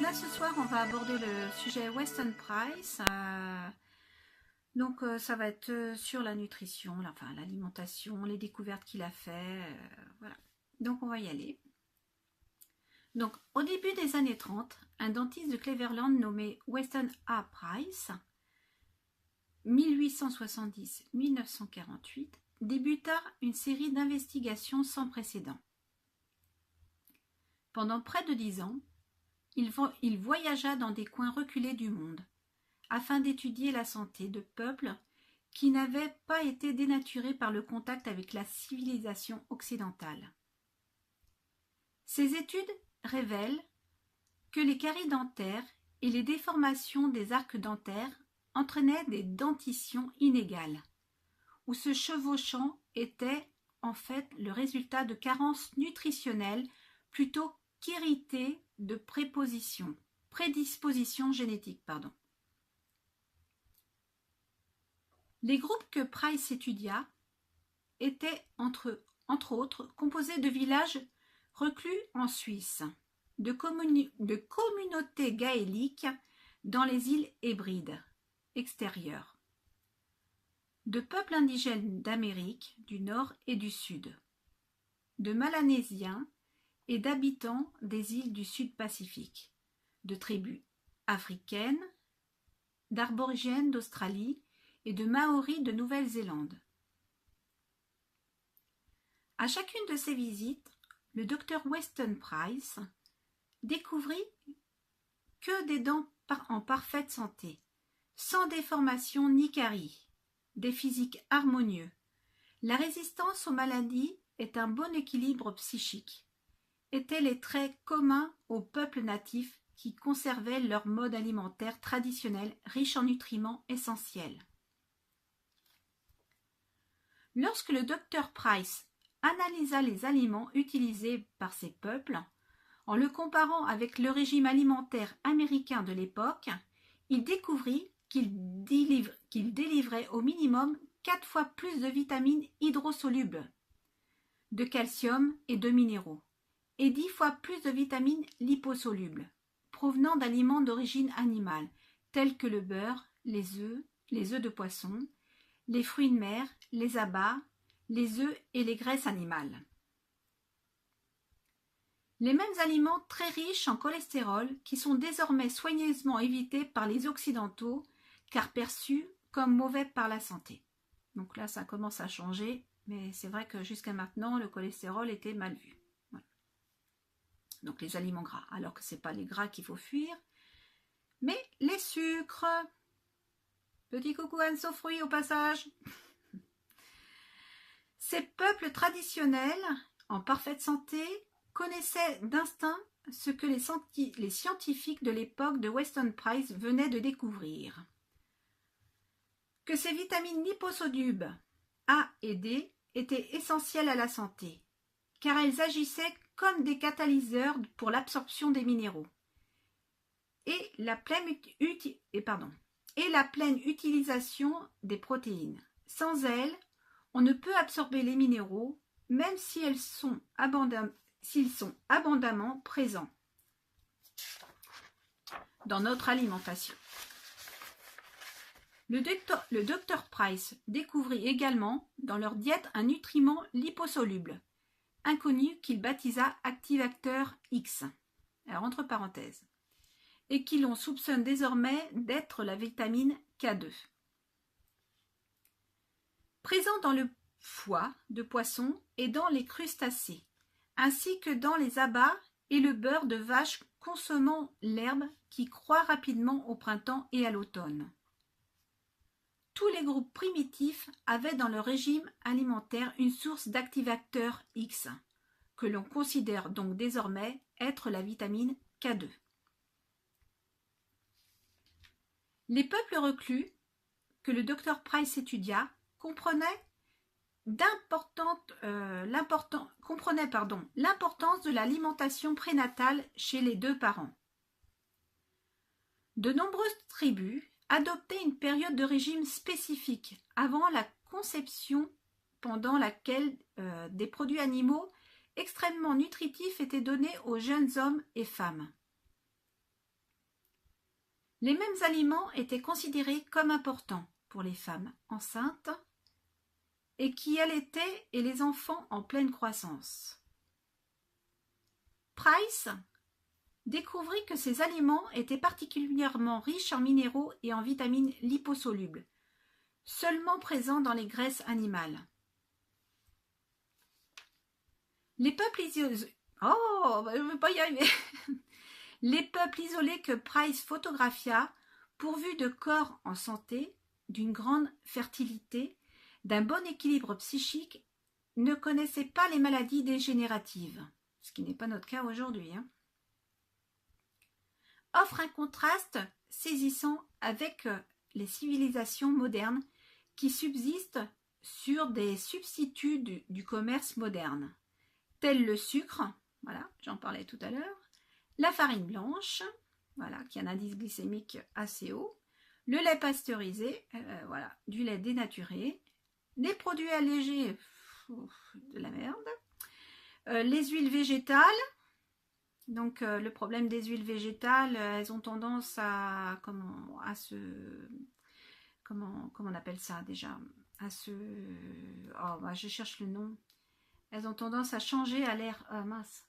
là ce soir on va aborder le sujet Weston Price. Ça va être sur la nutrition, enfin l'alimentation, les découvertes qu'il a fait. Voilà. Donc on va y aller. Donc au début des années 30, un dentiste de Cleveland nommé Weston A. Price, 1870-1948, débuta une série d'investigations sans précédent. Pendant près de 10 ans, il voyagea dans des coins reculés du monde, afin d'étudier la santé de peuples qui n'avaient pas été dénaturés par le contact avec la civilisation occidentale. Ces études révèlent que les caries dentaires et les déformations des arcs dentaires entraînaient des dentitions inégales, où ce chevauchant était en fait le résultat de carences nutritionnelles plutôt qu'héritées de prédispositions génétiques. Les groupes que Price étudia étaient entre autres composés de villages reclus en Suisse, de communautés gaéliques dans les îles Hébrides extérieures, de peuples indigènes d'Amérique du Nord et du Sud, de Mélanésiens et d'habitants des îles du Sud-Pacifique, de tribus africaines, d'aborigènes d'Australie et de Maoris de Nouvelle-Zélande. À chacune de ces visites, le docteur Weston Price découvrit que des dents en parfaite santé, sans déformation ni caries, des physiques harmonieux. La résistance aux maladies est un bon équilibre psychique, étaient les traits communs aux peuples natifs qui conservaient leur mode alimentaire traditionnel riche en nutriments essentiels. Lorsque le docteur Price analysa les aliments utilisés par ces peuples, en le comparant avec le régime alimentaire américain de l'époque, il découvrit qu'il délivrait au minimum 4 fois plus de vitamines hydrosolubles, de calcium et de minéraux, et 10 fois plus de vitamines liposolubles, provenant d'aliments d'origine animale, tels que le beurre, les œufs de poisson, les fruits de mer, les abats, les œufs et les graisses animales. Les mêmes aliments très riches en cholestérol qui sont désormais soigneusement évités par les Occidentaux car perçus comme mauvais par la santé. Donc là, ça commence à changer, mais c'est vrai que jusqu'à maintenant, le cholestérol était mal vu. Voilà. Donc les aliments gras, alors que ce n'est pas les gras qu'il faut fuir, mais les sucres. Petit coucou Anne Sofruy au passage. Ces peuples traditionnels, en parfaite santé, connaissaient d'instinct ce que les scientifiques de l'époque de Weston Price venaient de découvrir. Que ces vitamines liposolubles A et D étaient essentielles à la santé, car elles agissaient comme des catalyseurs pour l'absorption des minéraux et la pleine utilisation des protéines. Sans elles, on ne peut absorber les minéraux, même s'ils sont abondamment présents dans notre alimentation. Le docteur Price découvrit également dans leur diète un nutriment liposoluble, inconnu qu'il baptisa activateur X, alors entre parenthèses, et qui l'on soupçonne désormais d'être la vitamine K2. Présent dans le foie de poisson et dans les crustacés, ainsi que dans les abats et le beurre de vache consommant l'herbe qui croît rapidement au printemps et à l'automne. Tous les groupes primitifs avaient dans leur régime alimentaire une source d'activateur X, que l'on considère donc désormais être la vitamine K2. Les peuples reclus que le docteur Price étudia comprenaient l'importance de l'alimentation prénatale chez les 2 parents. De nombreuses tribus adoptaient une période de régime spécifique avant la conception pendant laquelle des produits animaux extrêmement nutritifs étaient donnés aux jeunes hommes et femmes. Les mêmes aliments étaient considérés comme importants pour les femmes enceintes et qui allaitaient et les enfants en pleine croissance. Price découvrit que ces aliments étaient particulièrement riches en minéraux et en vitamines liposolubles, seulement présents dans les graisses animales. Les peuples isolés... Oh, je ne veux pas y arriver. Les peuples isolés que Price photographia, pourvus de corps en santé, d'une grande fertilité, d'un bon équilibre psychique, ne connaissaient pas les maladies dégénératives, ce qui n'est pas notre cas aujourd'hui. Offre un contraste saisissant avec les civilisations modernes qui subsistent sur des substituts du commerce moderne, tels le sucre, voilà, j'en parlais tout à l'heure, la farine blanche, voilà, qui a un indice glycémique assez haut, le lait pasteurisé, voilà, du lait dénaturé, des produits allégés, de la merde, les huiles végétales. Donc le problème des huiles végétales, elles ont tendance à comment on appelle ça déjà, je cherche le nom. Elles ont tendance à changer à l'air,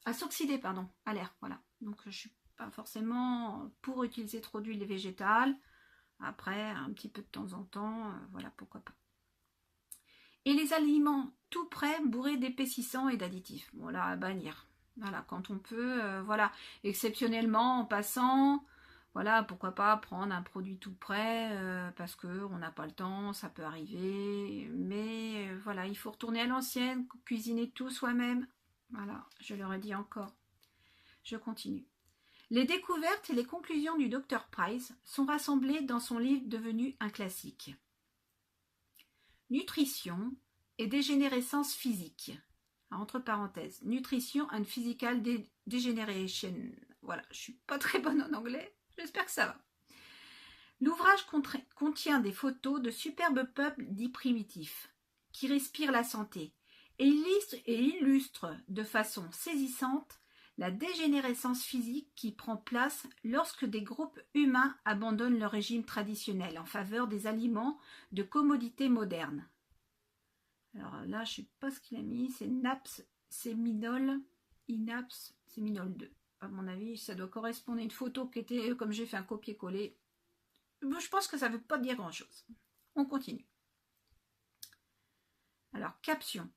à s'oxyder, pardon, à l'air, voilà. Donc je suis pas forcément pour utiliser trop d'huile végétale. Après, un petit peu de temps en temps, voilà, pourquoi pas. Et les aliments tout prêts, bourrés d'épaississants et d'additifs. Voilà, à bannir. Voilà, quand on peut, voilà, exceptionnellement, en passant, voilà, pourquoi pas prendre un produit tout prêt, parce qu'on n'a pas le temps, ça peut arriver, mais voilà, il faut retourner à l'ancienne, cuisiner tout soi-même. Voilà, je leur ai dit encore. Je continue. Les découvertes et les conclusions du Dr Price sont rassemblées dans son livre devenu un classique. Nutrition et dégénérescence physique. Entre parenthèses, Nutrition and Physical Degeneration. Voilà, je suis pas très bonne en anglais, j'espère que ça va. L'ouvrage contient des photos de superbes peuples dits primitifs, qui respirent la santé, et illustre de façon saisissante la dégénérescence physique qui prend place lorsque des groupes humains abandonnent leur régime traditionnel en faveur des aliments de commodité moderne. Alors là, je ne sais pas ce qu'il a mis, c'est NAPS, séminol, INAPS, séminol 2. À mon avis, ça doit correspondre à une photo qui était, comme j'ai fait un copier-coller. Je pense que ça ne veut pas dire grand-chose. On continue. Alors, caption.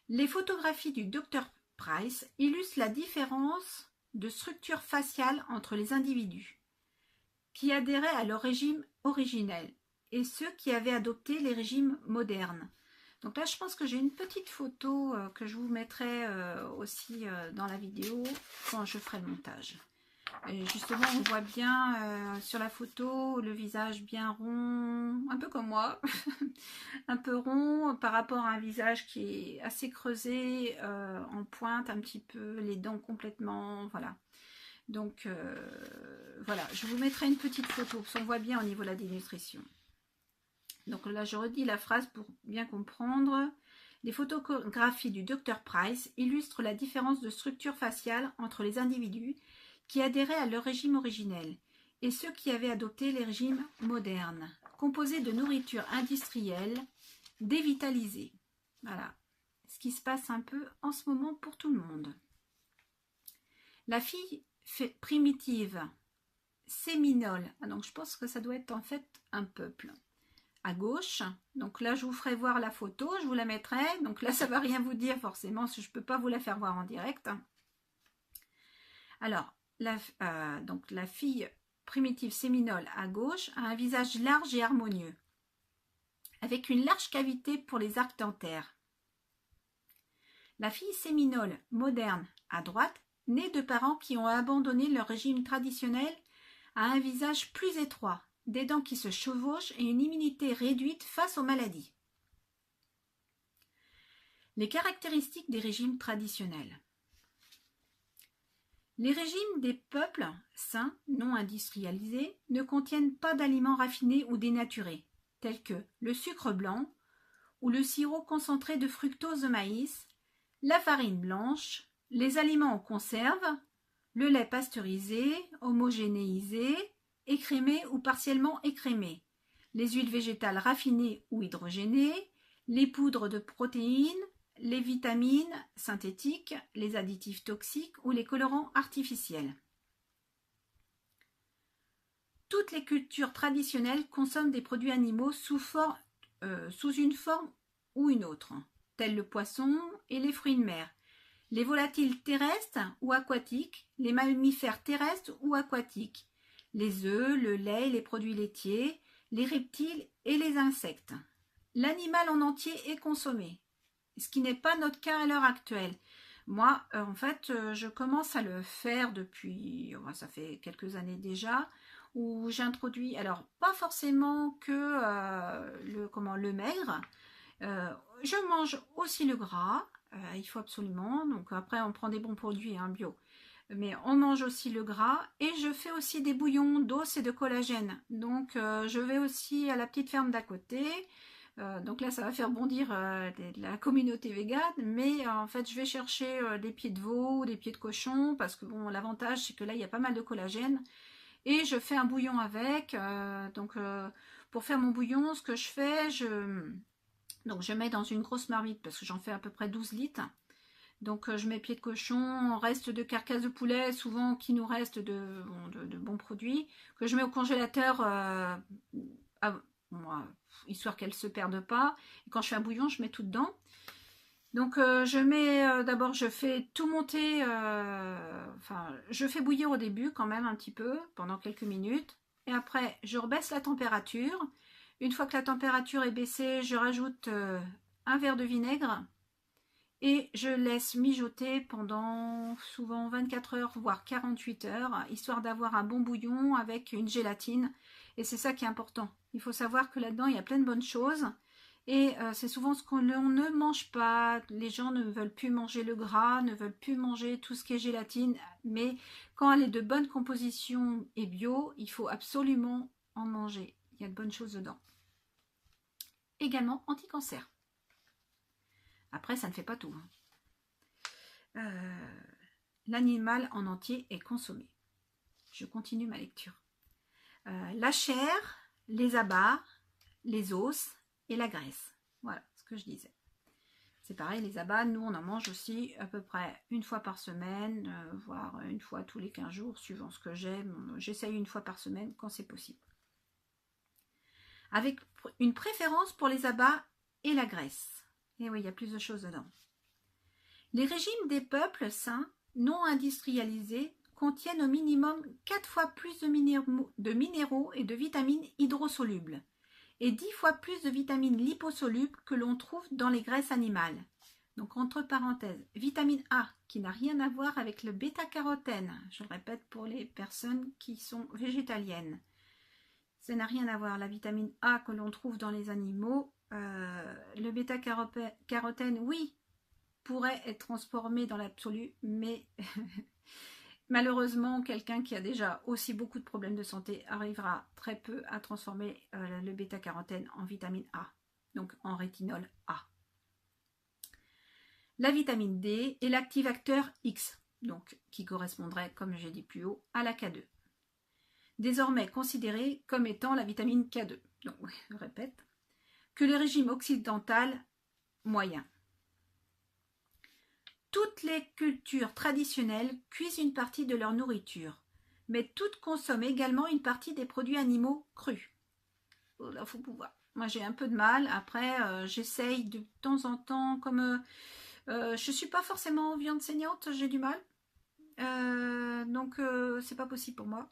Les photographies du Dr Price illustrent la différence de structure faciale entre les individus qui adhéraient à leur régime originel et ceux qui avaient adopté les régimes modernes. Donc là, je pense que j'ai une petite photo que je vous mettrai aussi dans la vidéo quand je ferai le montage. Et justement, on voit bien sur la photo le visage bien rond, un peu comme moi, un peu rond par rapport à un visage qui est assez creusé, en pointe un petit peu, les dents complètement, voilà. Donc voilà, je vous mettrai une petite photo, parce qu'on voit bien au niveau de la dénutrition. Donc là, je redis la phrase pour bien comprendre. Les photographies du Dr Price illustrent la différence de structure faciale entre les individus qui adhéraient à leur régime originel et ceux qui avaient adopté les régimes modernes, composés de nourriture industrielle dévitalisée. Voilà ce qui se passe un peu en ce moment pour tout le monde. La fille primitive séminole, donc je pense que ça doit être en fait un peuple. À gauche, donc là je vous ferai voir la photo, je vous la mettrai, donc là ça ne va rien vous dire forcément, parce que je ne peux pas vous la faire voir en direct. Alors, donc la fille primitive séminole à gauche a un visage large et harmonieux, avec une large cavité pour les arcs dentaires. La fille séminole moderne à droite, née de parents qui ont abandonné leur régime traditionnel, a un visage plus étroit, des dents qui se chevauchent et une immunité réduite face aux maladies. Les caractéristiques des régimes traditionnels. Les régimes des peuples sains, non industrialisés, ne contiennent pas d'aliments raffinés ou dénaturés, tels que le sucre blanc ou le sirop concentré de fructose de maïs, la farine blanche, les aliments en conserve, le lait pasteurisé, homogénéisé, écrémées ou partiellement écrémées, les huiles végétales raffinées ou hydrogénées, les poudres de protéines, les vitamines synthétiques, les additifs toxiques ou les colorants artificiels. Toutes les cultures traditionnelles consomment des produits animaux sous une forme ou une autre, tels le poisson et les fruits de mer, les volatiles terrestres ou aquatiques, les mammifères terrestres ou aquatiques, les œufs, le lait et les produits laitiers, les reptiles et les insectes. L'animal en entier est consommé, ce qui n'est pas notre cas à l'heure actuelle. Moi, en fait, je commence à le faire depuis, ça fait quelques années déjà, où j'introduis, alors pas forcément que le maigre, je mange aussi le gras, il faut absolument, donc après on prend des bons produits bio, mais on mange aussi le gras et je fais aussi des bouillons d'os et de collagène, donc je vais aussi à la petite ferme d'à côté. Donc là ça va faire bondir la communauté végane, mais en fait je vais chercher des pieds de veau ou des pieds de cochon, parce que bon, l'avantage c'est que là il y a pas mal de collagène, et je fais un bouillon avec. Pour faire mon bouillon, ce que je fais, je mets dans une grosse marmite, parce que j'en fais à peu près 12 litres. Donc je mets pieds de cochon, reste de carcasse de poulet, souvent qui nous reste de bons produits, que je mets au congélateur histoire qu'elle ne se perde pas. Et quand je fais un bouillon, je mets tout dedans. Donc je mets d'abord, je fais tout monter, je fais bouillir au début quand même un petit peu, pendant quelques minutes. Et après, je rebaisse la température. Une fois que la température est baissée, je rajoute un verre de vinaigre. Et je laisse mijoter pendant souvent 24 heures, voire 48 heures, histoire d'avoir un bon bouillon avec une gélatine. Et c'est ça qui est important. Il faut savoir que là-dedans, il y a plein de bonnes choses. Et c'est souvent ce qu'on ne mange pas. Les gens ne veulent plus manger le gras, ne veulent plus manger tout ce qui est gélatine. Mais quand elle est de bonne composition et bio, il faut absolument en manger. Il y a de bonnes choses dedans. Également anti-cancer. Après, ça ne fait pas tout. L'animal en entier est consommé. Je continue ma lecture. La chair, les abats, les os et la graisse. Voilà ce que je disais. C'est pareil, les abats, nous on en mange aussi à peu près une fois par semaine, voire une fois tous les 15 jours, suivant ce que j'aime. J'essaye une fois par semaine quand c'est possible. Avec une préférence pour les abats et la graisse. Et oui, il y a plus de choses dedans. Les régimes des peuples sains, non industrialisés, contiennent au minimum 4 fois plus de minéraux et de vitamines hydrosolubles, et 10 fois plus de vitamines liposolubles que l'on trouve dans les graisses animales. Donc entre parenthèses, vitamine A, qui n'a rien à voir avec le bêta-carotène, je le répète pour les personnes qui sont végétaliennes. Ça n'a rien à voir, la vitamine A que l'on trouve dans les animaux. Le bêta-carotène, oui, pourrait être transformé dans l'absolu, mais malheureusement, quelqu'un qui a déjà aussi beaucoup de problèmes de santé arrivera très peu à transformer le bêta-carotène en vitamine A, donc en rétinol A. La vitamine D est l'activateur X, donc qui correspondrait, comme j'ai dit plus haut, à la K2. Désormais considérée comme étant la vitamine K2. Donc, je répète, que le régime occidental moyen. Toutes les cultures traditionnelles cuisent une partie de leur nourriture, mais toutes consomment également une partie des produits animaux crus. Là, faut pouvoir. Moi, j'ai un peu de mal. Après, j'essaye de temps en temps, comme je suis pas forcément viande saignante, j'ai du mal. Donc, c'est pas possible pour moi.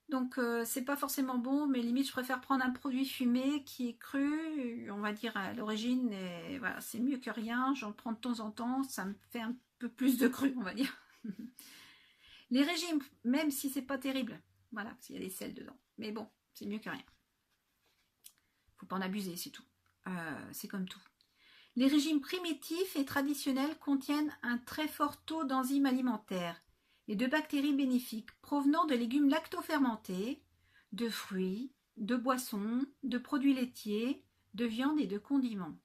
Donc c'est pas forcément bon, mais limite je préfère prendre un produit fumé qui est cru, on va dire à l'origine, et voilà, c'est mieux que rien, j'en prends de temps en temps, ça me fait un peu plus de cru, on va dire. Les régimes, même si c'est pas terrible, voilà, parce qu'il y a des sels dedans, mais bon, c'est mieux que rien. Faut pas en abuser, c'est tout. C'est comme tout. Les régimes primitifs et traditionnels contiennent un très fort taux d'enzymes alimentaires et de bactéries bénéfiques provenant de légumes lactofermentés, de fruits, de boissons, de produits laitiers, de viande et de condiments.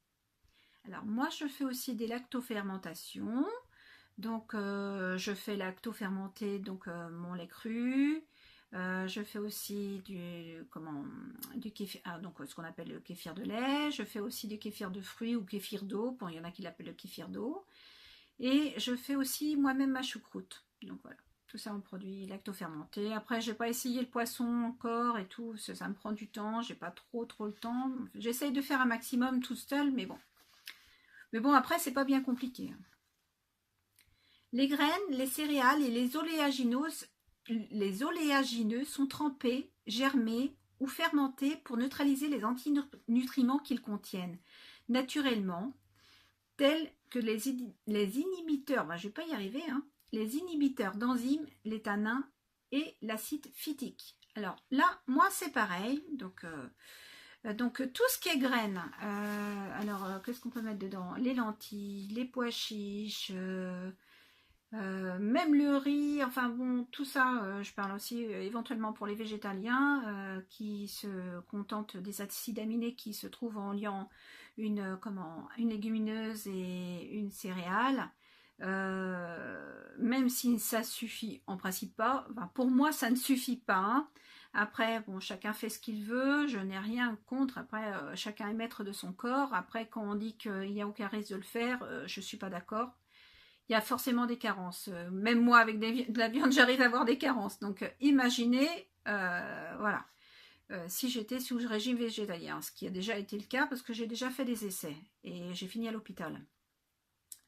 Alors moi je fais aussi des lactofermentations, donc je fais lactofermenter donc mon lait cru, Je fais aussi du kéfir, donc ce qu'on appelle le kéfir de lait. Je fais aussi du kéfir de fruits ou kéfir d'eau. Bon, il y en a qui l'appellent le kéfir d'eau. Et je fais aussi moi-même ma choucroute. Donc voilà, tout ça en produit lactofermenté. Après, j'ai pas essayé le poisson encore et tout. Ça me prend du temps. J'ai pas trop le temps. J'essaye de faire un maximum toute seule, mais bon. Mais bon, après, c'est pas bien compliqué. Les graines, les céréales et les oléagineux sont trempés, germés ou fermentés pour neutraliser les antinutriments qu'ils contiennent, naturellement, tels que les inhibiteurs, je ne vais pas y arriver, les inhibiteurs d'enzymes, les tanins et l'acide phytique. Alors là, moi c'est pareil, donc tout ce qui est graines, qu'est-ce qu'on peut mettre dedans? Les lentilles, les pois chiches, même le riz, enfin bon, tout ça, je parle aussi éventuellement pour les végétaliens qui se contentent des acides aminés qui se trouvent en liant une légumineuse et une céréale. Même si ça suffit en principe pas, pour moi ça ne suffit pas. Après, bon, chacun fait ce qu'il veut, je n'ai rien contre. Après, chacun est maître de son corps. Après, quand on dit qu'il n'y a aucun risque de le faire, je ne suis pas d'accord. Il y a forcément des carences. Même moi, avec de la viande, j'arrive à avoir des carences. Donc, imaginez, voilà, si j'étais sous régime végétalien, ce qui a déjà été le cas parce que j'ai déjà fait des essais et j'ai fini à l'hôpital.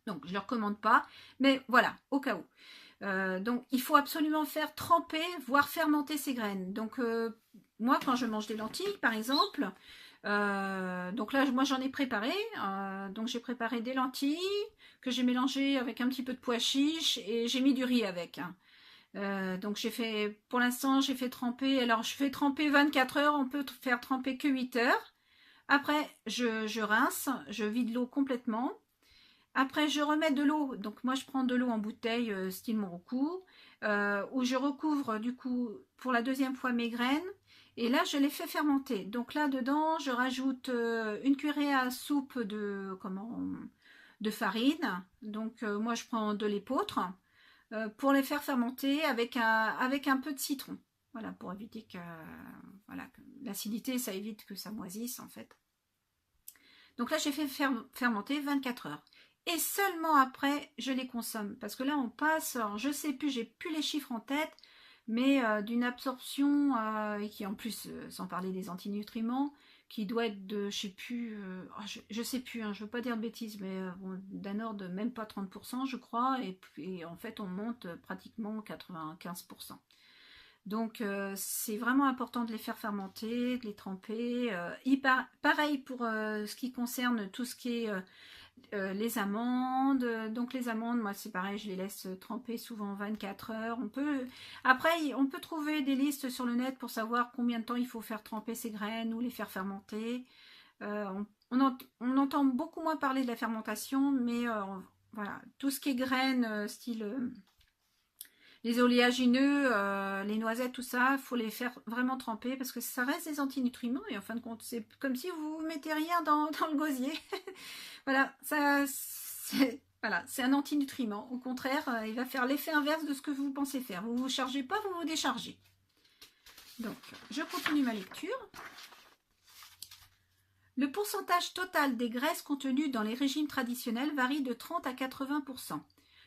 Donc, je ne le recommande pas, mais voilà, au cas où. Donc, il faut absolument faire tremper, voire fermenter ces graines. Donc, moi, quand je mange des lentilles, par exemple, donc là, moi, j'en ai préparé. Donc, j'ai préparé des lentilles que j'ai mélangées avec un petit peu de pois chiches et j'ai mis du riz avec. Donc, pour l'instant, j'ai fait tremper. Alors, je fais tremper 24 heures. On peut faire tremper que 8 heures. Après, je rince, je vide l'eau complètement. Après, je remets de l'eau. Donc, moi, je prends de l'eau en bouteille, style Moroku, où je recouvre, du coup, pour la deuxième fois mes graines. Et là, je les fais fermenter. Donc là, dedans, je rajoute une cuillerée à soupe de farine. Donc, moi, je prends de l'épeautre pour les faire fermenter avec un peu de citron. Voilà, pour éviter que l'acidité, ça évite que ça moisisse, en fait. Donc là, j'ai fait fermenter 24 heures. Et seulement après, je les consomme. Parce que là, on passe, alors je sais plus, j'ai plus les chiffres en tête, mais d'une absorption, et qui en plus, sans parler des antinutriments, qui doit être de, je sais plus, je sais plus, je veux pas dire de bêtises, mais d'un ordre de même pas 30%, je crois, et en fait, on monte pratiquement 95%. Donc c'est vraiment important de les faire fermenter, de les tremper. Pareil pour ce qui concerne tout ce qui est les amandes. Donc les amandes, moi c'est pareil, je les laisse tremper souvent 24 heures. Après, on peut trouver des listes sur le net pour savoir combien de temps il faut faire tremper ces graines ou les faire fermenter. On entend beaucoup moins parler de la fermentation, mais voilà, tout ce qui est graines, style les oléagineux, les noisettes, tout ça, il faut les faire vraiment tremper parce que ça reste des antinutriments et en fin de compte, c'est comme si vous ne mettez rien dans le gosier. Voilà, c'est un antinutriment. Au contraire, il va faire l'effet inverse de ce que vous pensez faire. Vous ne vous chargez pas, vous vous déchargez. Donc, je continue ma lecture. Le pourcentage total des graisses contenues dans les régimes traditionnels varie de 30 à 80%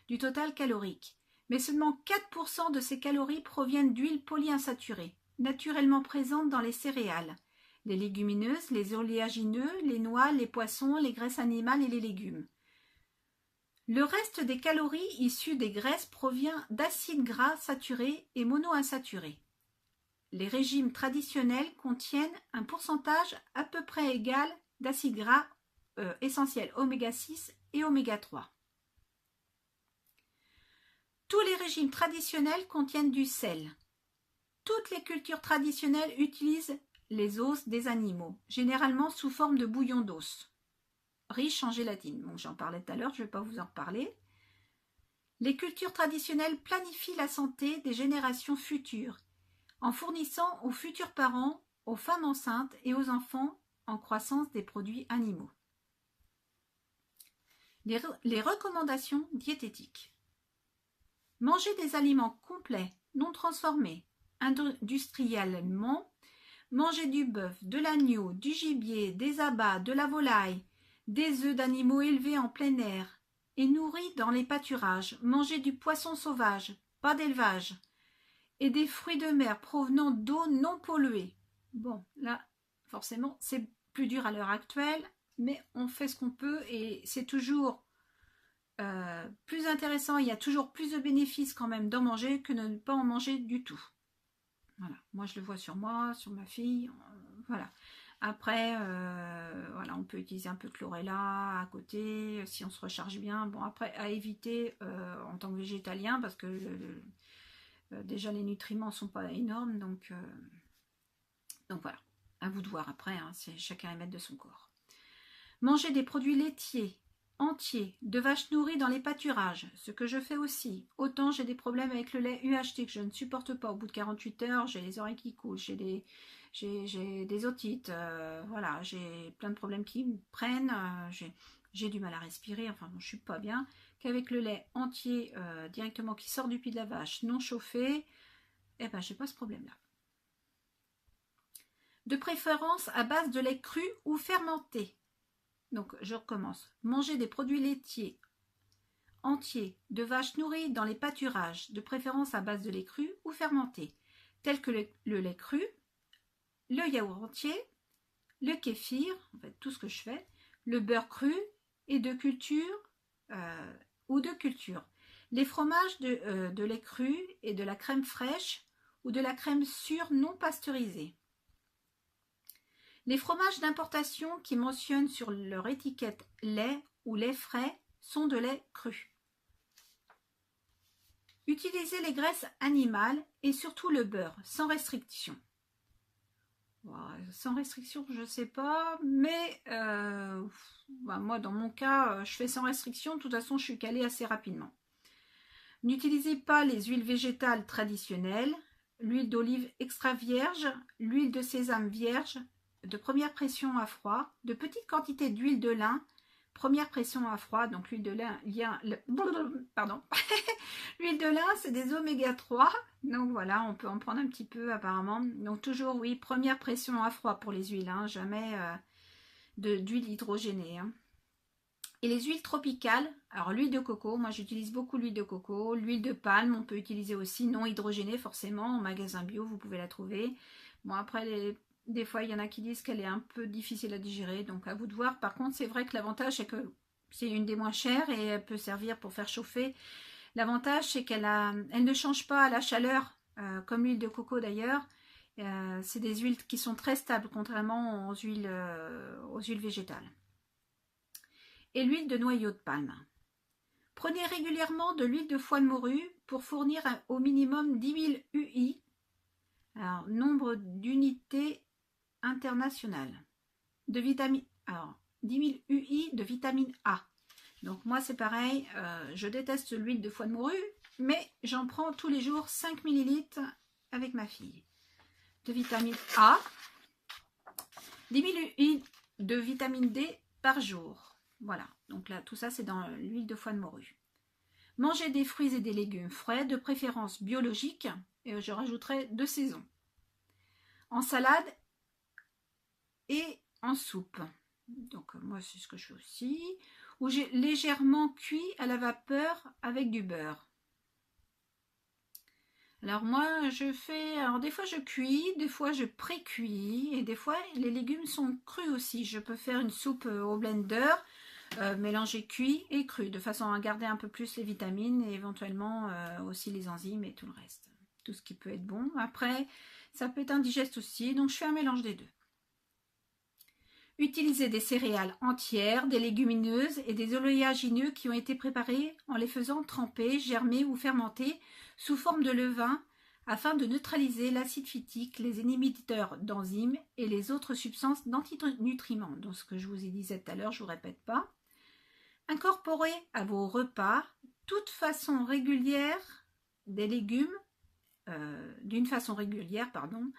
du total calorique. Mais seulement 4% de ces calories proviennent d'huiles polyinsaturées, naturellement présentes dans les céréales, les légumineuses, les oléagineux, les noix, les poissons, les graisses animales et les légumes. Le reste des calories issues des graisses provient d'acides gras saturés et monoinsaturés. Les régimes traditionnels contiennent un pourcentage à peu près égal d'acides gras essentiels oméga 6 et oméga 3. Tous les régimes traditionnels contiennent du sel. Toutes les cultures traditionnelles utilisent les os des animaux, généralement sous forme de bouillon d'os, riche en gélatine. Bon, j'en parlais tout à l'heure, je ne vais pas vous en reparler. Les cultures traditionnelles planifient la santé des générations futures, en fournissant aux futurs parents, aux femmes enceintes et aux enfants en croissance des produits animaux. Les recommandations diététiques. Manger des aliments complets, non transformés, industriellement. Manger du bœuf, de l'agneau, du gibier, des abats, de la volaille, des œufs d'animaux élevés en plein air et nourris dans les pâturages. Manger du poisson sauvage, pas d'élevage, et des fruits de mer provenant d'eau non polluée. Bon, là, forcément, c'est plus dur à l'heure actuelle, mais on fait ce qu'on peut et c'est toujours plus intéressant. Il y a toujours plus de bénéfices quand même d'en manger que de ne pas en manger du tout. Voilà, moi je le vois sur moi, sur ma fille, voilà. Après, voilà, on peut utiliser un peu de chlorella à côté, si on se recharge bien. Bon, après, à éviter en tant que végétalien, parce que déjà les nutriments ne sont pas énormes, donc voilà, à vous de voir après, hein, c'est chacun est maître de son corps. Manger des produits laitiers, entiers, de vaches nourries dans les pâturages, ce que je fais aussi. Autant j'ai des problèmes avec le lait UHT que je ne supporte pas. Au bout de 48 heures, j'ai les oreilles qui coulent, j'ai des otites, voilà, j'ai plein de problèmes qui me prennent, j'ai du mal à respirer, enfin bon, je suis pas bien. Qu'avec le lait entier directement qui sort du pied de la vache, non chauffé, eh ben j'ai pas ce problème-là. De préférence à base de lait cru ou fermenté. Donc, je recommence. Manger des produits laitiers entiers de vaches nourries dans les pâturages, de préférence à base de lait cru ou fermenté, tels que le lait cru, le yaourt entier, le kéfir, en fait tout ce que je fais, le beurre cru et de culture ou de culture. Les fromages de lait cru et de la crème fraîche ou de la crème sûre non pasteurisée. Les fromages d'importation qui mentionnent sur leur étiquette lait ou lait frais sont de lait cru. Utilisez les graisses animales et surtout le beurre, sans restriction. Sans restriction, je ne sais pas, mais moi dans mon cas, je fais sans restriction, de toute façon je suis calée assez rapidement. N'utilisez pas les huiles végétales traditionnelles, l'huile d'olive extra vierge, l'huile de sésame vierge, de première pression à froid, de petites quantités d'huile de lin, première pression à froid, donc l'huile de lin, pardon, l'huile de lin c'est des oméga 3, donc voilà, on peut en prendre un petit peu apparemment, donc toujours oui, première pression à froid pour les huiles, hein, jamais d'huile hydrogénée. Hein. Et les huiles tropicales, alors l'huile de coco, moi j'utilise beaucoup l'huile de coco, l'huile de palme, on peut utiliser aussi non hydrogénée forcément, en magasin bio vous pouvez la trouver. Bon après des fois, il y en a qui disent qu'elle est un peu difficile à digérer, donc à vous de voir. Par contre, c'est vrai que l'avantage, c'est que c'est une des moins chères et elle peut servir pour faire chauffer. L'avantage, c'est qu'elle ne change pas à la chaleur, comme l'huile de coco d'ailleurs. C'est des huiles qui sont très stables, contrairement aux huiles végétales. Et l'huile de noyau de palme. Prenez régulièrement de l'huile de foie de morue pour fournir au minimum 10 000 UI. Alors, nombre d'unités internationale de vitamine, alors 10 000 UI de vitamine A. Donc moi c'est pareil, je déteste l'huile de foie de morue, mais j'en prends tous les jours 5 ml avec ma fille. De vitamine A, 10 000 UI de vitamine D par jour. Voilà, donc là tout ça c'est dans l'huile de foie de morue. Manger des fruits et des légumes frais, de préférence biologiques, et je rajouterai de saison. En salade et en soupe. Donc moi c'est ce que je fais aussi. Ou j'ai légèrement cuit à la vapeur avec du beurre. Alors moi je fais, alors des fois je cuis, des fois je pré-cuis et des fois les légumes sont crus aussi. Je peux faire une soupe au blender, mélanger cuit et cru, de façon à garder un peu plus les vitamines et éventuellement aussi les enzymes et tout le reste. Tout ce qui peut être bon. Après ça peut être indigeste aussi, donc je fais un mélange des deux. Utilisez des céréales entières, des légumineuses et des oléagineux qui ont été préparés en les faisant tremper, germer ou fermenter sous forme de levain afin de neutraliser l'acide phytique, les inhibiteurs d'enzymes et les autres substances d'antinutriments. Donc ce que je vous ai dit tout à l'heure, je ne vous répète pas. Incorporez à vos repas toute façon régulière des légumes, d'une façon régulière, pardon,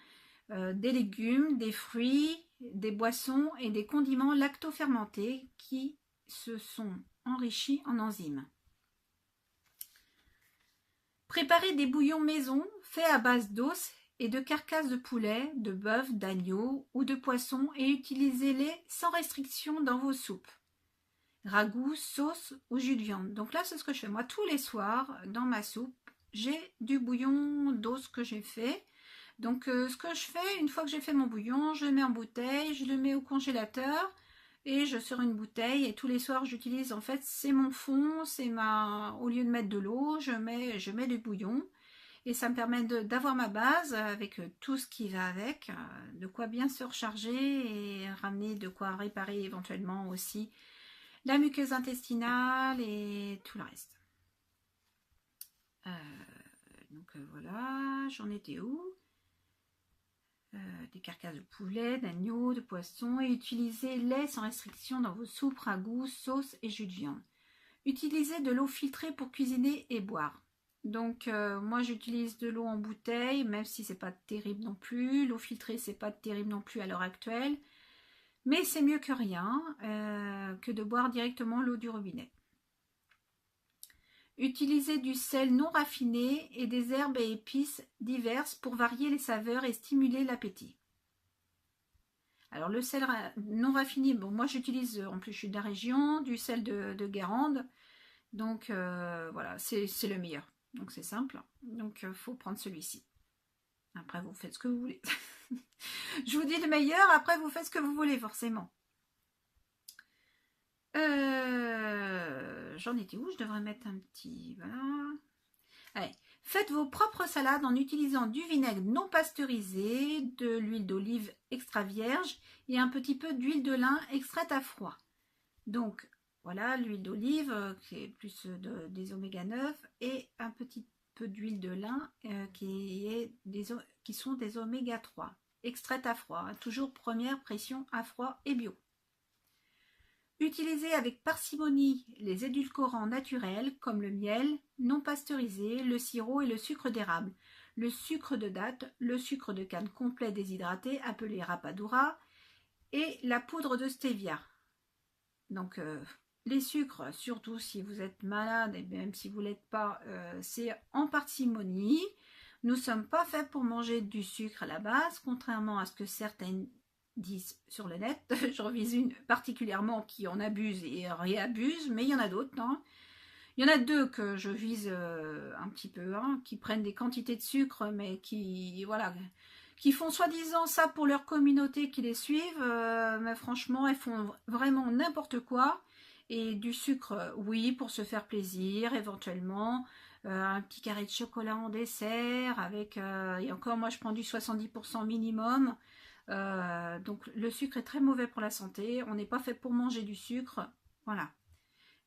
des légumes, des fruits, des boissons et des condiments lactofermentés qui se sont enrichis en enzymes. Préparez des bouillons maison faits à base d'os et de carcasses de poulet, de bœuf, d'agneau ou de poisson et utilisez-les sans restriction dans vos soupes. Ragoût, sauce ou jus de viande. Donc là, c'est ce que je fais. Moi, tous les soirs, dans ma soupe, j'ai du bouillon d'os que j'ai fait. Donc, ce que je fais, une fois que j'ai fait mon bouillon, je le mets en bouteille, je le mets au congélateur et je sors une bouteille. Et tous les soirs, j'utilise, en fait, c'est mon fond, c'est ma... Au lieu de mettre de l'eau, je mets du bouillon. Et ça me permet d'avoir ma base avec tout ce qui va avec, de quoi bien se recharger et ramener de quoi réparer éventuellement aussi la muqueuse intestinale et tout le reste. Voilà, j'en étais où? Des carcasses de poulet, d'agneau, de poisson et utilisez lait sans restriction dans vos soupes, ragoûts, sauces et jus de viande. Utilisez de l'eau filtrée pour cuisiner et boire. Donc moi j'utilise de l'eau en bouteille, même si c'est pas terrible non plus. L'eau filtrée c'est pas terrible non plus à l'heure actuelle. Mais c'est mieux que rien, que de boire directement l'eau du robinet. Utilisez du sel non raffiné et des herbes et épices diverses pour varier les saveurs et stimuler l'appétit. Alors le sel non raffiné, bon moi j'utilise, en plus je suis de la région, du sel de Guérande. Donc voilà, c'est le meilleur. Donc c'est simple. Donc il faut prendre celui-ci. Après vous faites ce que vous voulez. Je vous dis le meilleur, après vous faites ce que vous voulez forcément. J'en étais où? Je devrais mettre un petit... Voilà. Allez, faites vos propres salades en utilisant du vinaigre non pasteurisé, de l'huile d'olive extra vierge et un petit peu d'huile de lin extraite à froid. Donc, voilà, l'huile d'olive qui est plus des oméga 9 et un petit peu d'huile de lin qui sont des oméga 3, extraite à froid, hein, toujours première pression à froid et bio. Utilisez avec parcimonie les édulcorants naturels comme le miel non pasteurisé, le sirop et le sucre d'érable, le sucre de date, le sucre de canne complet déshydraté appelé rapadura et la poudre de stevia. Donc les sucres, surtout si vous êtes malade et même si vous ne l'êtes pas, c'est en parcimonie. Nous ne sommes pas faits pour manger du sucre à la base, contrairement à ce que certaines disent sur le net. J'en vise une particulièrement qui en abuse et réabuse, mais il y en a d'autres. Hein. Il y en a deux que je vise un petit peu, hein, qui prennent des quantités de sucre, mais qui, voilà, qui font soi-disant ça pour leur communauté qui les suivent, mais franchement, elles font vraiment n'importe quoi. Et du sucre, oui, pour se faire plaisir, éventuellement. Un petit carré de chocolat en dessert, avec, et encore, moi, je prends du 70% minimum. Donc, le sucre est très mauvais pour la santé. On n'est pas fait pour manger du sucre. Voilà.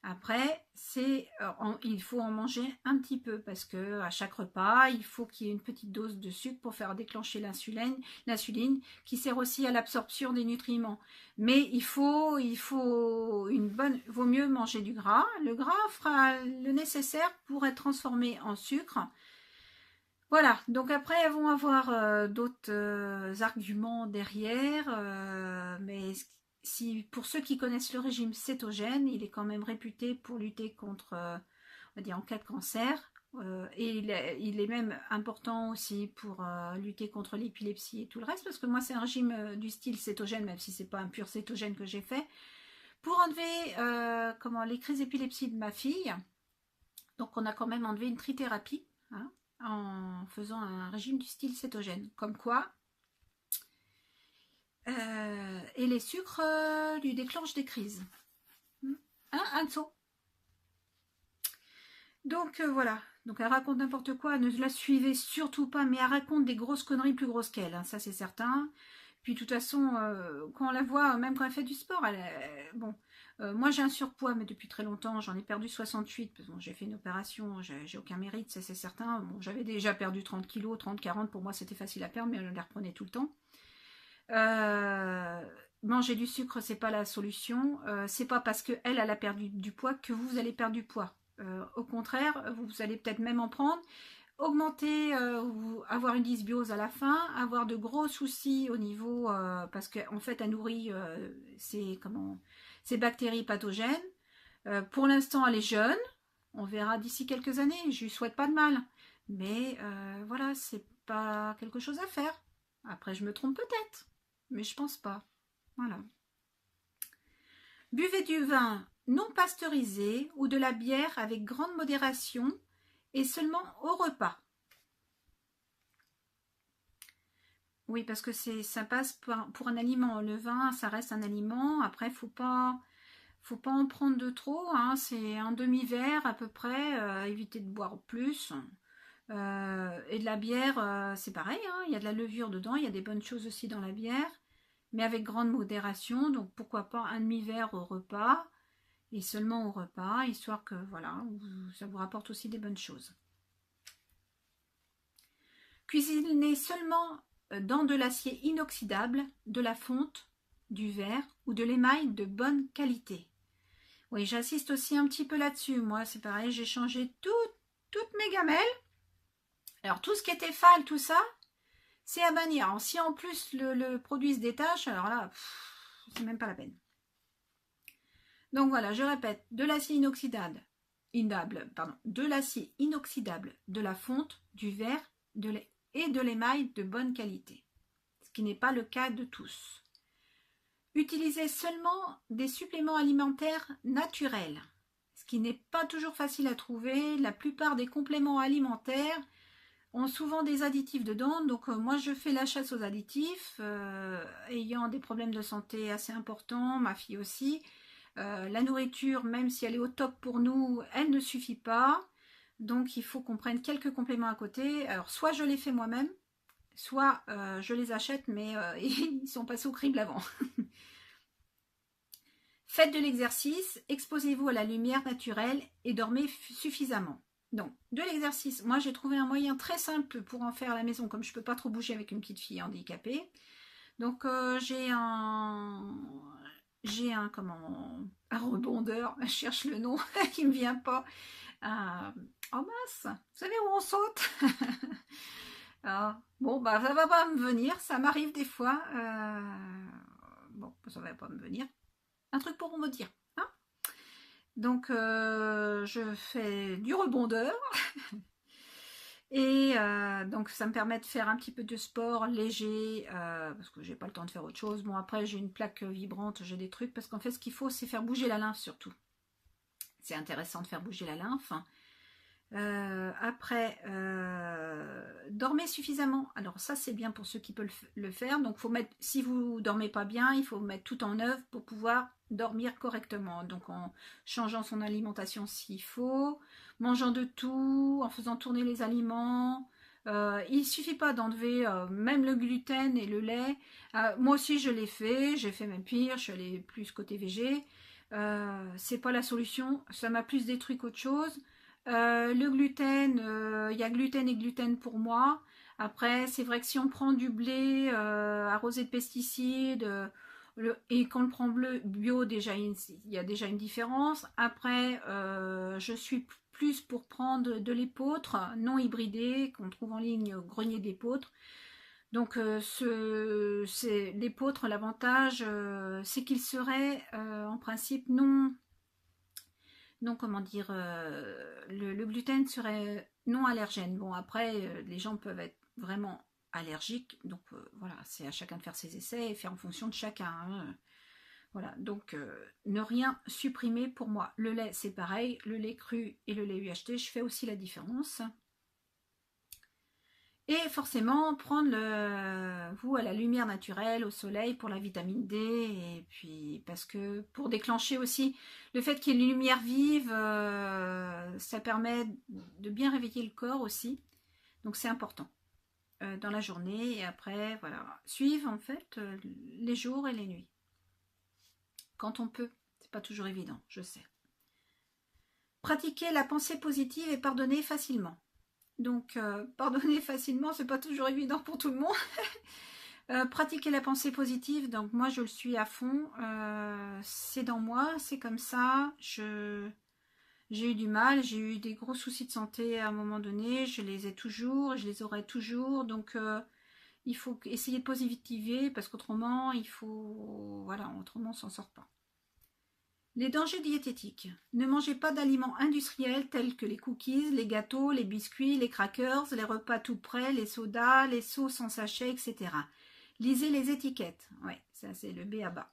Après, il faut en manger un petit peu parce que à chaque repas, il faut qu'il y ait une petite dose de sucre pour faire déclencher l'insuline qui sert aussi à l'absorption des nutriments. Mais vaut mieux manger du gras. Le gras fera le nécessaire pour être transformé en sucre. Voilà, donc après, elles vont avoir d'autres arguments derrière, mais pour ceux qui connaissent le régime cétogène, il est quand même réputé pour lutter contre, on va dire, en cas de cancer, et il est même important aussi pour lutter contre l'épilepsie et tout le reste, parce que moi, c'est un régime du style cétogène, même si c'est pas un pur cétogène que j'ai fait, pour enlever les crises d'épilepsie de ma fille. Donc, on a quand même enlevé une trithérapie, hein, en faisant un régime du style cétogène. Comme quoi, et les sucres lui déclenchent des crises. Hein, Anso? Donc voilà. Donc elle raconte n'importe quoi, ne la suivez surtout pas, mais elle raconte des grosses conneries plus grosses qu'elle, hein, ça c'est certain. Puis de toute façon, quand on la voit, même quand elle fait du sport, moi j'ai un surpoids, mais depuis très longtemps, j'en ai perdu 68, parce que bon, j'ai fait une opération, j'ai aucun mérite, ça c'est certain. Bon, j'avais déjà perdu 30 kilos, 30, 40, pour moi c'était facile à perdre, mais je les reprenais tout le temps. Manger du sucre, c'est pas la solution. C'est pas parce qu'elle a perdu du poids que vous allez perdre du poids. Au contraire, vous allez peut-être même en prendre. Augmenter, avoir une dysbiose à la fin, avoir de gros soucis au niveau, parce qu'en fait, elle nourrit ces bactéries pathogènes. Pour l'instant, elle est jeune. On verra d'ici quelques années. Je lui souhaite pas de mal. Mais voilà, c'est pas quelque chose à faire. Après, je me trompe peut-être, mais je pense pas. Voilà. Buvez du vin non pasteurisé ou de la bière avec grande modération et seulement au repas. Oui, parce que ça passe pour un aliment. Le vin, ça reste un aliment. Après, faut pas en prendre de trop. Hein. C'est un demi-verre à peu près. Éviter de boire plus. Et de la bière, c'est pareil. Hein. Il y a de la levure dedans. Il y a des bonnes choses aussi dans la bière. Mais avec grande modération. Donc, pourquoi pas un demi-verre au repas. Et seulement au repas. Histoire que, voilà, ça vous rapporte aussi des bonnes choses. Cuisiner seulement dans de l'acier inoxydable, de la fonte, du verre ou de l'émail de bonne qualité. Oui, j'insiste aussi un petit peu là-dessus. Moi, c'est pareil, j'ai changé toutes mes gamelles. Alors, tout ce qui était fal, tout ça, c'est à bannir. Alors, si en plus le produit se détache, alors là, c'est même pas la peine. Donc voilà, je répète, de l'acier inoxydable, de l'acier inoxydable, de la fonte, du verre et de l'émail de bonne qualité, ce qui n'est pas le cas de tous. Utilisez seulement des suppléments alimentaires naturels, ce qui n'est pas toujours facile à trouver. La plupart des compléments alimentaires ont souvent des additifs dedans, donc moi je fais la chasse aux additifs, ayant des problèmes de santé assez importants, ma fille aussi. La nourriture, même si elle est au top pour nous, elle ne suffit pas. Donc il faut qu'on prenne quelques compléments à côté. Alors soit je les fais moi-même, soit je les achète, mais ils sont passés au crible avant. Faites de l'exercice, exposez-vous à la lumière naturelle et dormez suffisamment. Donc, de l'exercice, moi j'ai trouvé un moyen très simple pour en faire à la maison, comme je ne peux pas trop bouger avec une petite fille handicapée. Donc j'ai un rebondeur, je cherche le nom, qui me vient pas. Oh mince, vous savez où on saute? Bon, bah ça va pas me venir, ça m'arrive des fois. Bon, ça va pas me venir. Un truc pour me dire. Hein, donc je fais du rebondeur. Et donc ça me permet de faire un petit peu de sport léger, parce que j'ai pas le temps de faire autre chose. Bon, après j'ai une plaque vibrante, j'ai des trucs, parce qu'en fait ce qu'il faut c'est faire bouger la lymphe surtout. C'est intéressant de faire bouger la lymphe. Après, dormez suffisamment. Alors ça c'est bien pour ceux qui peuvent le faire. Donc faut mettre, si vous dormez pas bien, il faut mettre tout en œuvre pour pouvoir dormir correctement. Donc en changeant son alimentation s'il faut, mangeant de tout, en faisant tourner les aliments. Il suffit pas d'enlever même le gluten et le lait. Moi aussi je l'ai fait, j'ai fait même pire, je suis allée plus côté végé. C'est pas la solution, ça m'a plus détruit qu'autre chose. Le gluten, il y a gluten et gluten pour moi. Après, c'est vrai que si on prend du blé arrosé de pesticides et qu'on le prend bio, déjà il y a déjà une différence. Après, je suis plus pour prendre de l'épeautre non hybridé qu'on trouve en ligne au grenier d'épeautre. Donc l'épeautre, l'avantage, c'est qu'il serait en principe non, comment dire, le gluten serait non allergène. Bon, après, les gens peuvent être vraiment allergiques, donc voilà, c'est à chacun de faire ses essais et faire en fonction de chacun. Hein. Voilà, donc ne rien supprimer pour moi. Le lait, c'est pareil, le lait cru et le lait UHT, je fais aussi la différence. Et forcément, prendre vous à la lumière naturelle, au soleil pour la vitamine D. Et puis, parce que pour déclencher aussi, le fait qu'il y ait une lumière vive, ça permet de bien réveiller le corps aussi. Donc, c'est important dans la journée. Et après, voilà, suivre en fait les jours et les nuits. Quand on peut. C'est pas toujours évident, je sais. Pratiquer la pensée positive et pardonner facilement. Donc, pardonner facilement, c'est pas toujours évident pour tout le monde. Pratiquer la pensée positive, donc moi je le suis à fond. C'est dans moi, c'est comme ça. J'ai eu du mal, j'ai eu des gros soucis de santé à un moment donné. Je les ai toujours, je les aurai toujours. Donc, il faut essayer de positiver parce qu'autrement, autrement on s'en sort pas. Les dangers diététiques. Ne mangez pas d'aliments industriels tels que les cookies, les gâteaux, les biscuits, les crackers, les repas tout prêts, les sodas, les sauces en sachet, etc. Lisez les étiquettes. Ouais, ça c'est le b.a.-ba.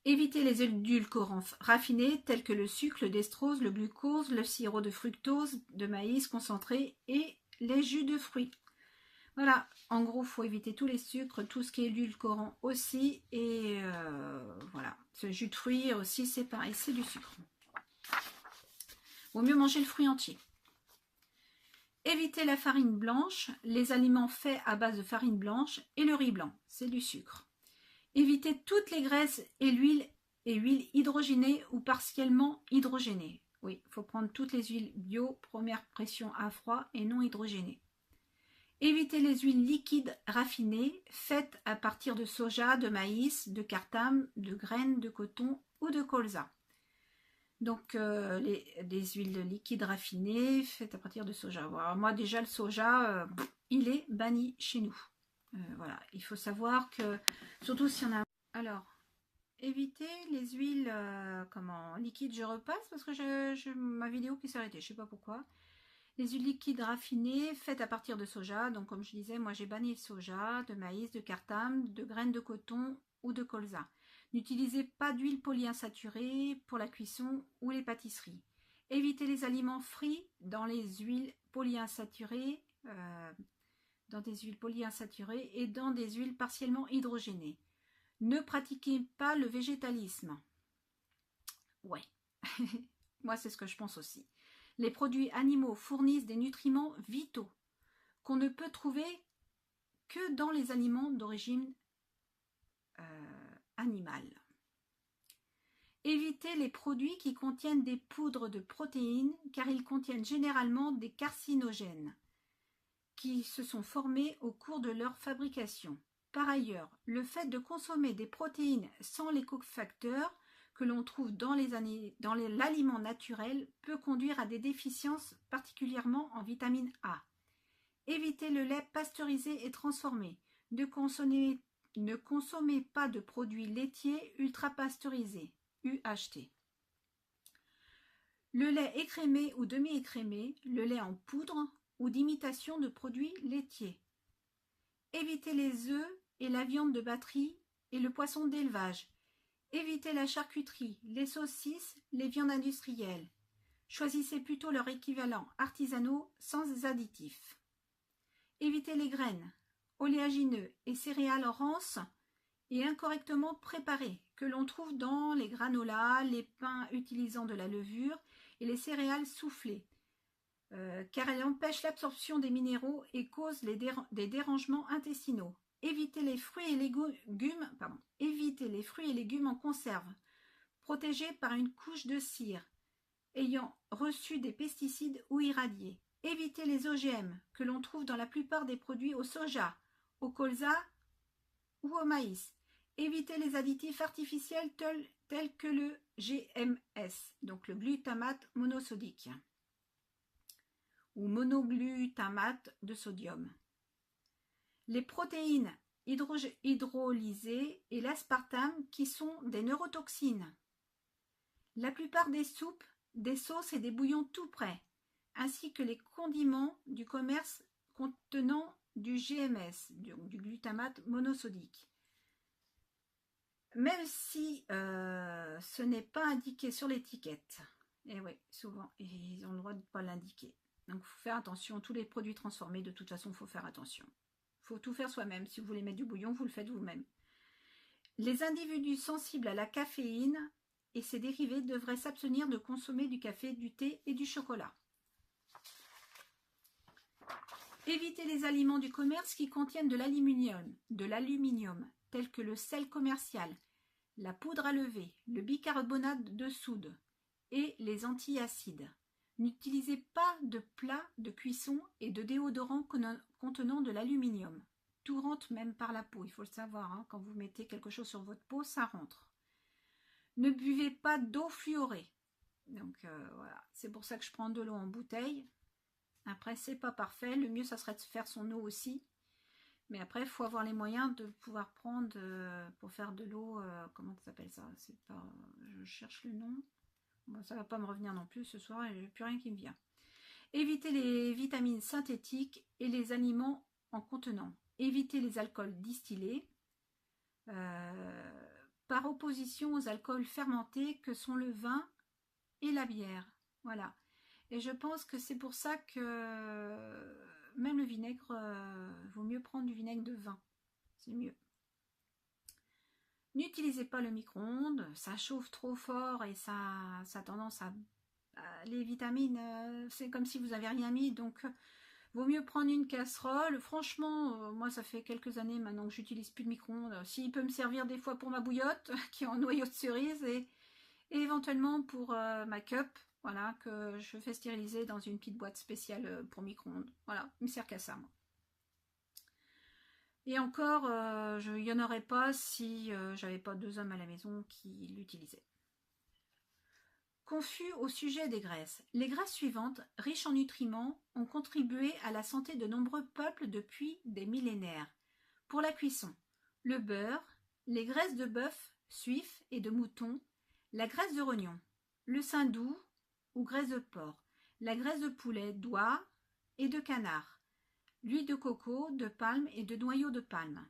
Évitez les édulcorants raffinés tels que le sucre, le dextrose, le glucose, le sirop de fructose, de maïs concentré et les jus de fruits. Voilà, en gros, il faut éviter tous les sucres, tout ce qui est édulcorant aussi. Et voilà, ce jus de fruits aussi, c'est pareil, c'est du sucre. Vaut mieux manger le fruit entier. Évitez la farine blanche, les aliments faits à base de farine blanche et le riz blanc, c'est du sucre. Évitez toutes les graisses et huiles hydrogénées ou partiellement hydrogénées. Oui, il faut prendre toutes les huiles bio, première pression à froid et non hydrogénées. Évitez les huiles liquides raffinées faites à partir de soja, de maïs, de kartam, de graines de coton ou de colza. Donc les huiles liquides raffinées faites à partir de soja. Alors, moi déjà le soja, il est banni chez nous. Voilà, il faut savoir que, surtout si on a... Alors, évitez les huiles liquides, je repasse parce que j'ai ma vidéo qui s'est arrêtée, je ne sais pas pourquoi. Les huiles liquides raffinées faites à partir de soja. Donc comme je disais, moi j'ai banni le soja, de maïs, de kartam, de graines de coton ou de colza. N'utilisez pas d'huile polyinsaturée pour la cuisson ou les pâtisseries. Évitez les aliments frits dans les huiles polyinsaturées, et dans des huiles partiellement hydrogénées. Ne pratiquez pas le végétalisme. Ouais, moi c'est ce que je pense aussi. Les produits animaux fournissent des nutriments vitaux qu'on ne peut trouver que dans les aliments d'origine animale. Évitez les produits qui contiennent des poudres de protéines car ils contiennent généralement des carcinogènes qui se sont formés au cours de leur fabrication. Par ailleurs, le fait de consommer des protéines sans les cofacteurs que l'on trouve dans l'aliment naturel peut conduire à des déficiences, particulièrement en vitamine A. Évitez le lait pasteurisé et transformé. Ne consommez pas de produits laitiers ultra-pasteurisés, UHT. Le lait écrémé ou demi-écrémé, le lait en poudre ou d'imitation de produits laitiers. Évitez les œufs et la viande de batterie et le poisson d'élevage. Évitez la charcuterie, les saucisses, les viandes industrielles. Choisissez plutôt leur équivalent artisanaux sans additifs. Évitez les graines, oléagineux et céréales rances et incorrectement préparées que l'on trouve dans les granolas, les pains utilisant de la levure et les céréales soufflées, car elles empêchent l'absorption des minéraux et causent des dérangements intestinaux. Évitez les fruits et légumes en conserve, protégés par une couche de cire, ayant reçu des pesticides ou irradiés. Évitez les OGM que l'on trouve dans la plupart des produits au soja, au colza ou au maïs. Évitez les additifs artificiels tels que le GMS, donc le glutamate monosodique ou monoglutamate de sodium. Les protéines hydrolysées et l'aspartame qui sont des neurotoxines. La plupart des soupes, des sauces et des bouillons tout prêts, ainsi que les condiments du commerce contenant du GMS, du glutamate monosodique. Même si ce n'est pas indiqué sur l'étiquette. Et oui, souvent, ils ont le droit de ne pas l'indiquer. Donc, il faut faire attention. Tous les produits transformés, de toute façon, il faut faire attention. Il faut tout faire soi-même. Si vous voulez mettre du bouillon, vous le faites vous-même. Les individus sensibles à la caféine et ses dérivés devraient s'abstenir de consommer du café, du thé et du chocolat. Évitez les aliments du commerce qui contiennent de l'aluminium, tels que le sel commercial, la poudre à lever, le bicarbonate de soude et les antiacides. N'utilisez pas de plats de cuisson et de déodorants contenant de l'aluminium. Tout rentre même par la peau, il faut le savoir. Hein, quand vous mettez quelque chose sur votre peau, ça rentre. Ne buvez pas d'eau fluorée. Donc voilà, c'est pour ça que je prends de l'eau en bouteille. Après, c'est pas parfait. Le mieux, ça serait de faire son eau aussi. Mais après, il faut avoir les moyens de pouvoir prendre pour faire de l'eau, comment ça s'appelle ça? C'est pas, je cherche le nom. Bon, ça va pas me revenir non plus ce soir, et j'ai plus rien qui me vient. Éviter les vitamines synthétiques et les aliments en contenant. Éviter les alcools distillés, par opposition aux alcools fermentés que sont le vin et la bière. Voilà. Et je pense que c'est pour ça que même le vinaigre, vaut mieux prendre du vinaigre de vin. C'est mieux. N'utilisez pas le micro-ondes, ça chauffe trop fort et ça a tendance à les vitamines, c'est comme si vous avez rien mis, donc vaut mieux prendre une casserole. Franchement, moi ça fait quelques années maintenant que j'utilise plus de micro-ondes. S'il peut me servir des fois pour ma bouillotte qui est en noyau de cerise et éventuellement pour ma cup, voilà, que je fais stériliser dans une petite boîte spéciale pour micro-ondes. Voilà, il me sert qu'à ça, moi. Et encore, il n'y en aurait pas si j'avais pas 2 hommes à la maison qui l'utilisaient. Confus au sujet des graisses. Les graisses suivantes, riches en nutriments, ont contribué à la santé de nombreux peuples depuis des millénaires. Pour la cuisson, le beurre, les graisses de bœuf, suif et de mouton, la graisse de rognon, le saindoux ou graisse de porc, la graisse de poulet, d'oie et de canard, l'huile de coco, de palme et de noyau de palme.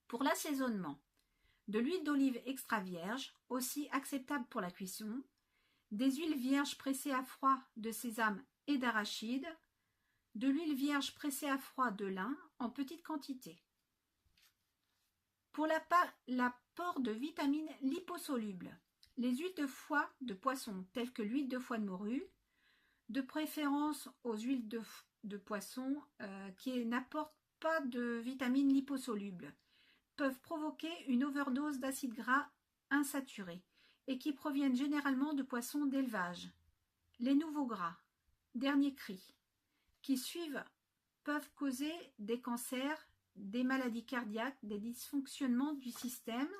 Pour l'assaisonnement, de l'huile d'olive extra vierge, aussi acceptable pour la cuisson, des huiles vierges pressées à froid de sésame et d'arachide, de l'huile vierge pressée à froid de lin en petite quantité. Pour l'apport de vitamines liposolubles, les huiles de foie de poisson telles que l'huile de foie de morue, de préférence aux huiles de poisson qui n'apportent pas de vitamines liposolubles, peuvent provoquer une overdose d'acides gras insaturés et qui proviennent généralement de poissons d'élevage. Les nouveaux gras, dernier cri, qui suivent peuvent causer des cancers, des maladies cardiaques, des dysfonctionnements du système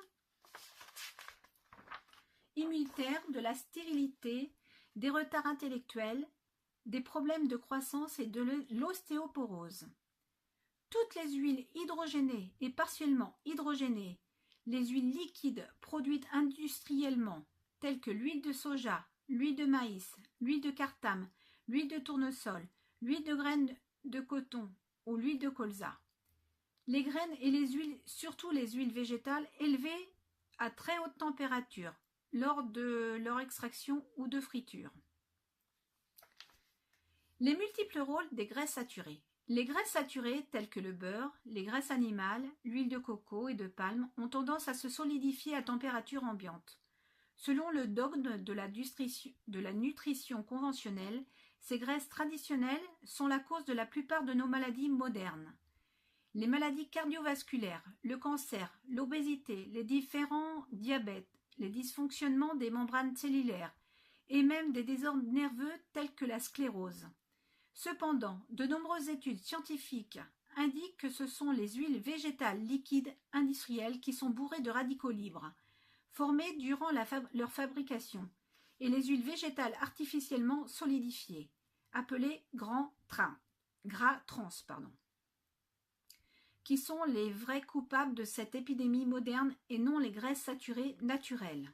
immunitaire, de la stérilité, des retards intellectuels, des problèmes de croissance et de l'ostéoporose. Toutes les huiles hydrogénées et partiellement hydrogénées, les huiles liquides produites industriellement, telles que l'huile de soja, l'huile de maïs, l'huile de cartame, l'huile de tournesol, l'huile de graines de coton ou l'huile de colza. Les graines et les huiles, surtout les huiles végétales, élevées à très haute température lors de leur extraction ou de friture. Les multiples rôles des graisses saturées. Les graisses saturées, telles que le beurre, les graisses animales, l'huile de coco et de palme, ont tendance à se solidifier à température ambiante. Selon le dogme de la nutrition conventionnelle, ces graisses traditionnelles sont la cause de la plupart de nos maladies modernes. Les maladies cardiovasculaires, le cancer, l'obésité, les différents diabètes, les dysfonctionnements des membranes cellulaires et même des désordres nerveux tels que la sclérose. Cependant, de nombreuses études scientifiques indiquent que ce sont les huiles végétales liquides industrielles qui sont bourrées de radicaux libres, formés durant leur fabrication, et les huiles végétales artificiellement solidifiées, appelées gras trans, qui sont les vrais coupables de cette épidémie moderne et non les graisses saturées naturelles.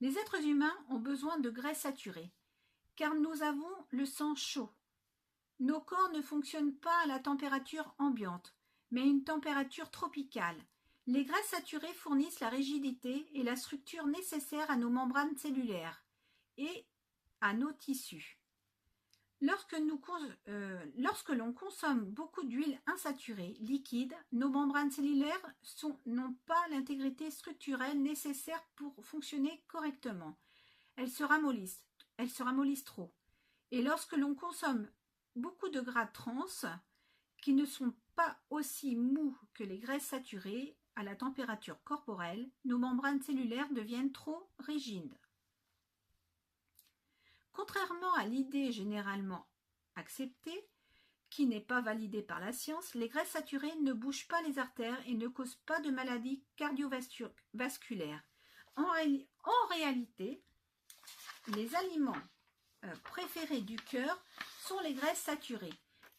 Les êtres humains ont besoin de graisses saturées, car nous avons le sang chaud. Nos corps ne fonctionnent pas à la température ambiante, mais à une température tropicale. Les graisses saturées fournissent la rigidité et la structure nécessaires à nos membranes cellulaires et à nos tissus. Lorsque l'on consomme beaucoup d'huile insaturée liquide, nos membranes cellulaires n'ont pas l'intégrité structurelle nécessaire pour fonctionner correctement. Elles se ramollissent trop. Et lorsque l'on consomme beaucoup de gras trans, qui ne sont pas aussi mous que les graisses saturées à la température corporelle, nos membranes cellulaires deviennent trop rigides. Contrairement à l'idée généralement acceptée, qui n'est pas validée par la science, les graisses saturées ne bougent pas les artères et ne causent pas de maladies cardiovasculaires. En réalité, les aliments préférés du cœur sont les graisses saturées.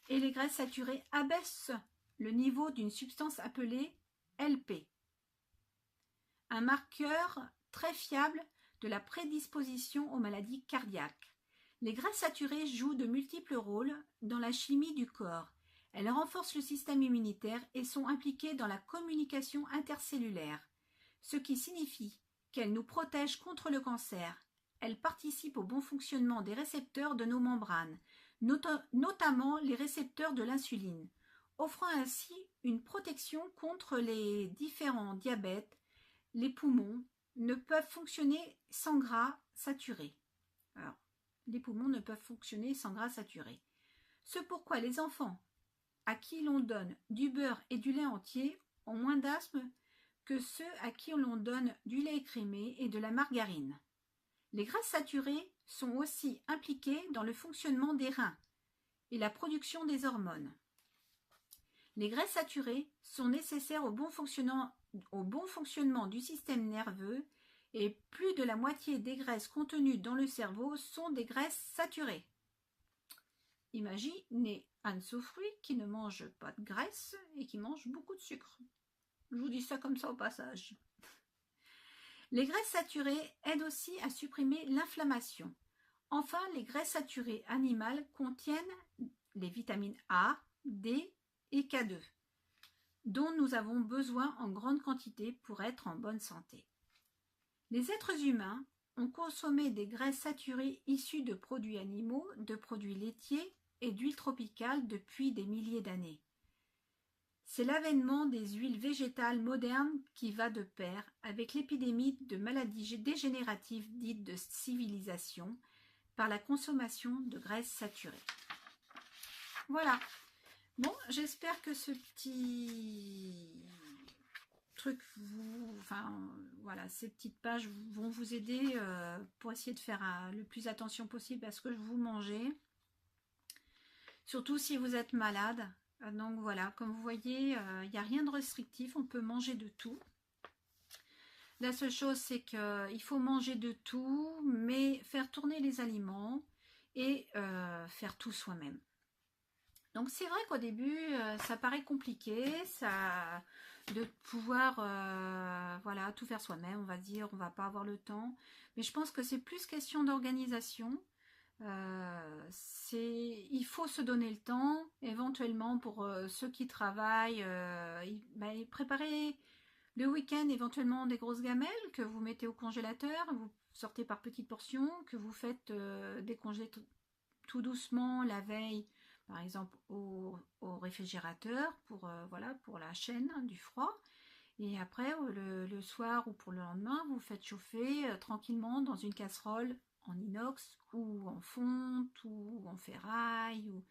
Et les graisses saturées abaissent le niveau d'une substance appelée LP, un marqueur très fiable de la prédisposition aux maladies cardiaques. Les graisses saturées jouent de multiples rôles dans la chimie du corps. Elles renforcent le système immunitaire et sont impliquées dans la communication intercellulaire, ce qui signifie qu'elles nous protègent contre le cancer. Elles participent au bon fonctionnement des récepteurs de nos membranes, notamment les récepteurs de l'insuline, offrant ainsi une protection contre les différents diabètes. Les poumons ne peuvent fonctionner sans gras saturés. Alors, les poumons ne peuvent fonctionner sans gras saturés. C'est pourquoi les enfants à qui l'on donne du beurre et du lait entier ont moins d'asthme que ceux à qui l'on donne du lait écrémé et de la margarine. Les graisses saturées sont aussi impliquées dans le fonctionnement des reins et la production des hormones. Les graisses saturées sont nécessaires au bon fonctionnement du système nerveux et plus de la moitié des graisses contenues dans le cerveau sont des graisses saturées. Imaginez Anne-Sophie qui ne mange pas de graisse et qui mange beaucoup de sucre. Je vous dis ça comme ça au passage. Les graisses saturées aident aussi à supprimer l'inflammation. Enfin, les graisses saturées animales contiennent les vitamines A, D et K2, dont nous avons besoin en grande quantité pour être en bonne santé. Les êtres humains ont consommé des graisses saturées issues de produits animaux, de produits laitiers et d'huiles tropicales depuis des milliers d'années. C'est l'avènement des huiles végétales modernes qui va de pair avec l'épidémie de maladies dégénératives dites de civilisation par la consommation de graisses saturées. Voilà. Bon, j'espère que ce petit truc, voilà, ces petites pages vont vous aider pour essayer de faire le plus attention possible à ce que vous mangez. Surtout si vous êtes malade. Donc voilà, comme vous voyez, il n'y a rien de restrictif, on peut manger de tout. La seule chose, c'est qu'il faut manger de tout, mais faire tourner les aliments et faire tout soi-même. Donc c'est vrai qu'au début, ça paraît compliqué, de pouvoir voilà, tout faire soi-même, on va dire, on va pas avoir le temps. Mais je pense que c'est plus question d'organisation. Il faut se donner le temps, éventuellement pour ceux qui travaillent, préparer le week-end éventuellement des grosses gamelles que vous mettez au congélateur, vous sortez par petites portions, que vous faites décongeler tout doucement la veille, par exemple au réfrigérateur pour, voilà, pour la chaîne du froid. Et après, le soir ou pour le lendemain, vous faites chauffer tranquillement dans une casserole en inox ou en fonte ou en ferraille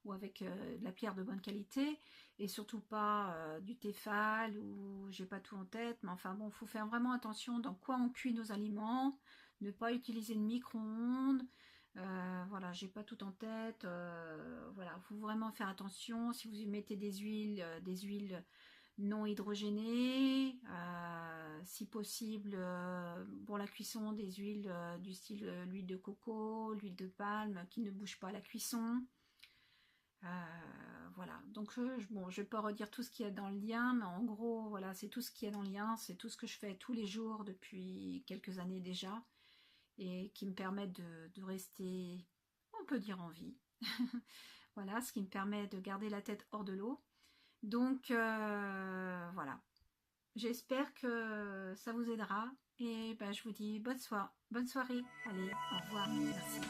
ou avec de la pierre de bonne qualité et surtout pas du Tefal ou j'ai pas tout en tête, mais enfin bon, il faut faire vraiment attention dans quoi on cuit nos aliments, ne pas utiliser de micro-ondes. Voilà, j'ai pas tout en tête. Voilà, il faut vraiment faire attention. Si vous mettez des huiles non hydrogénées, si possible pour la cuisson des huiles du style l'huile de coco, l'huile de palme qui ne bouge pas à la cuisson. Voilà, donc bon, je vais pas redire tout ce qu'il y a dans le lien, mais en gros, voilà, c'est tout ce qu'il y a dans le lien, c'est tout ce que je fais tous les jours depuis quelques années déjà, et qui me permet de rester, on peut dire, en vie. Voilà, ce qui me permet de garder la tête hors de l'eau. Donc, voilà. J'espère que ça vous aidera, et ben, je vous dis bonne soirée. Allez, au revoir, merci.